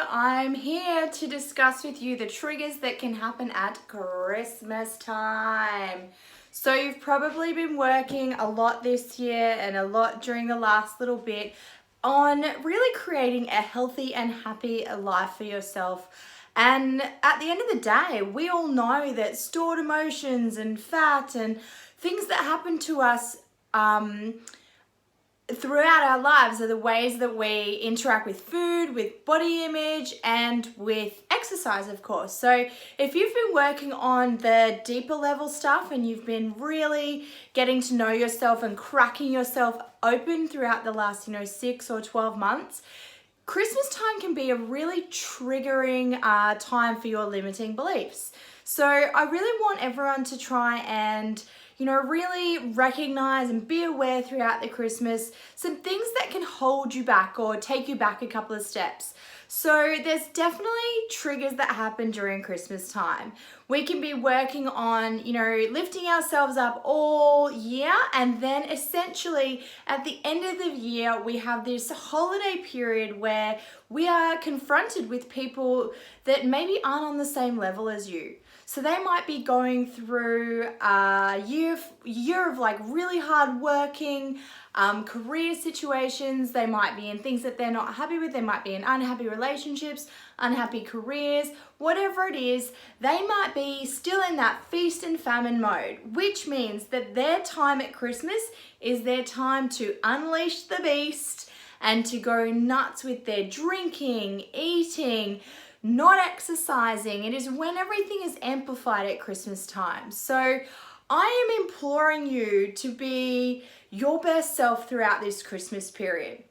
I'm here to discuss with you the triggers that can happen at Christmas time. So you've probably been working a lot this year and a lot during the last little bit on really creating a healthy and happy life for yourself. And at the end of the day, we all know that stored emotions and fat and things that happen to us throughout our lives are the ways that we interact with food, with body image, and with exercise, of course. So if you've been working on the deeper level stuff and you've been really getting to know yourself and cracking yourself open throughout the last, 6 or 12 months, Christmas time can be a really triggering time for your limiting beliefs. So I really want everyone to try and really recognize and be aware throughout the Christmas some things that can hold you back or take you back a couple of steps. So there's definitely triggers that happen during Christmas time. We can be working on, lifting ourselves up all year, and then essentially at the end of the year, we have this holiday period where we are confronted with people that maybe aren't on the same level as you. So they might be going through a year of like really hard working career situations. They might be in things that they're not happy with. They might be in unhappy relationships, unhappy careers, whatever it is. They might be still in that feast and famine mode, which means that their time at Christmas is their time to unleash the beast and to go nuts with their drinking, eating, not exercising. It is when everything is amplified at Christmas time. So I am imploring you to be your best self throughout this Christmas period.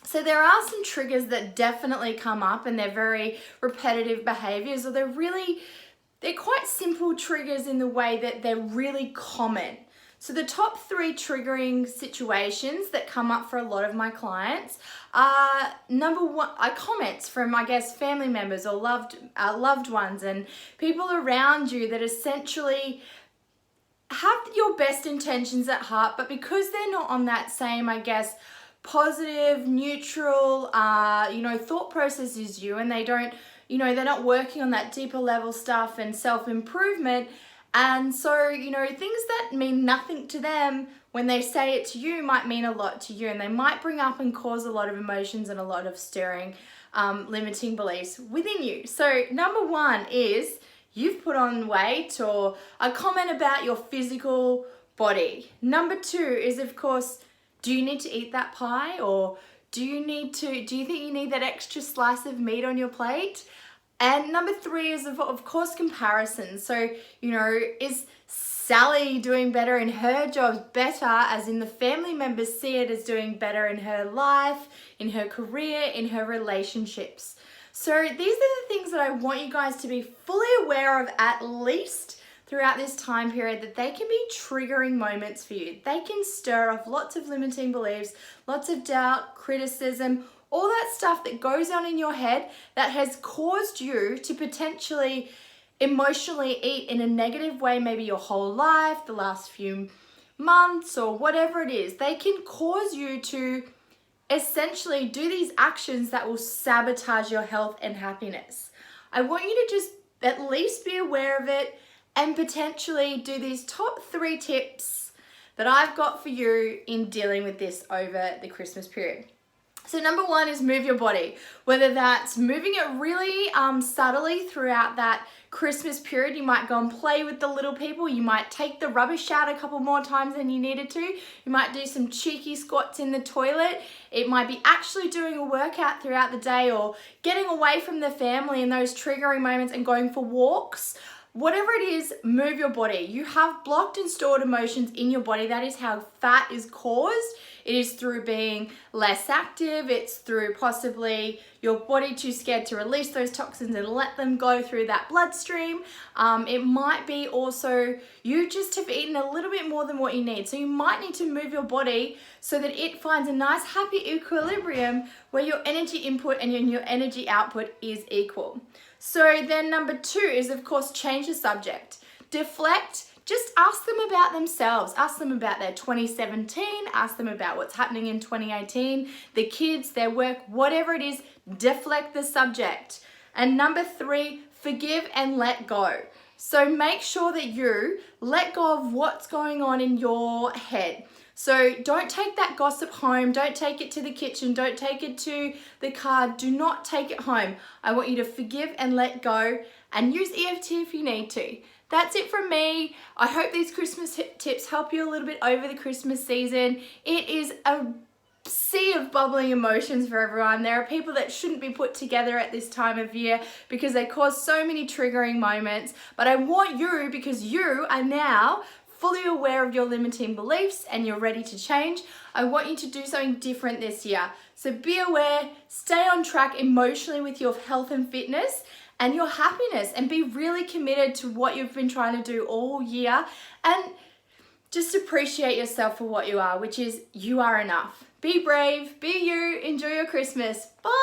So there are some triggers that definitely come up, and they're very repetitive behaviors, or they're quite simple triggers in the way that they're really common. So the top 3 triggering situations that come up for a lot of my clients are number 1, comments from, family members or loved ones and people around you that essentially have your best intentions at heart, but because they're not on that same, positive, neutral, thought process as you, and they don't, they're not working on that deeper level stuff and self-improvement. And so, things that mean nothing to them, when they say it to you, might mean a lot to you, and they might bring up and cause a lot of emotions and a lot of stirring, limiting beliefs within you. So number 1 is you've put on weight, or a comment about your physical body. Number 2 is, of course, do you need to eat that pie, or do you think you need that extra slice of meat on your plate? And number 3 is, of course, comparison. So, is Sally doing better in her job, better as in the family members see it as doing better in her life, in her career, in her relationships? So these are the things that I want you guys to be fully aware of, at least throughout this time period, that they can be triggering moments for you. They can stir off lots of limiting beliefs, lots of doubt, criticism, all that stuff that goes on in your head that has caused you to potentially emotionally eat in a negative way, maybe your whole life, the last few months, or whatever it is. They can cause you to essentially do these actions that will sabotage your health and happiness. I want you to just at least be aware of it and potentially do these top 3 tips that I've got for you in dealing with this over the Christmas period. So number 1 is move your body, whether that's moving it really subtly throughout that Christmas period. You might go and play with the little people. You might take the rubbish out a couple more times than you needed to. You might do some cheeky squats in the toilet. It might be actually doing a workout throughout the day, or getting away from the family in those triggering moments and going for walks. Whatever it is, move your body. You have blocked and stored emotions in your body. That is how fat is caused. It is through being less active. It's through possibly your body too scared to release those toxins and let them go through that bloodstream. It might be also you just have eaten a little bit more than what you need. So you might need to move your body so that it finds a nice happy equilibrium where your energy input and your energy output is equal. So then number 2 is, of course, change the subject. Deflect, just ask them about themselves. Ask them about their 2017, ask them about what's happening in 2018, the kids, their work, whatever it is, deflect the subject. And number 3, forgive and let go. So make sure that you let go of what's going on in your head. So don't take that gossip home. Don't take it to the kitchen. Don't take it to the car. Do not take it home. I want you to forgive and let go and use EFT if you need to. That's it from me. I hope these Christmas tips help you a little bit over the Christmas season. It is a sea of bubbling emotions for everyone. There are people that shouldn't be put together at this time of year because they cause so many triggering moments. But I want you, because you are now fully aware of your limiting beliefs and you're ready to change, I want you to do something different this year. So be aware, stay on track emotionally with your health and fitness and your happiness, and be really committed to what you've been trying to do all year, and just appreciate yourself for what you are, which is you are enough. Be brave, be you, enjoy your Christmas. Bye.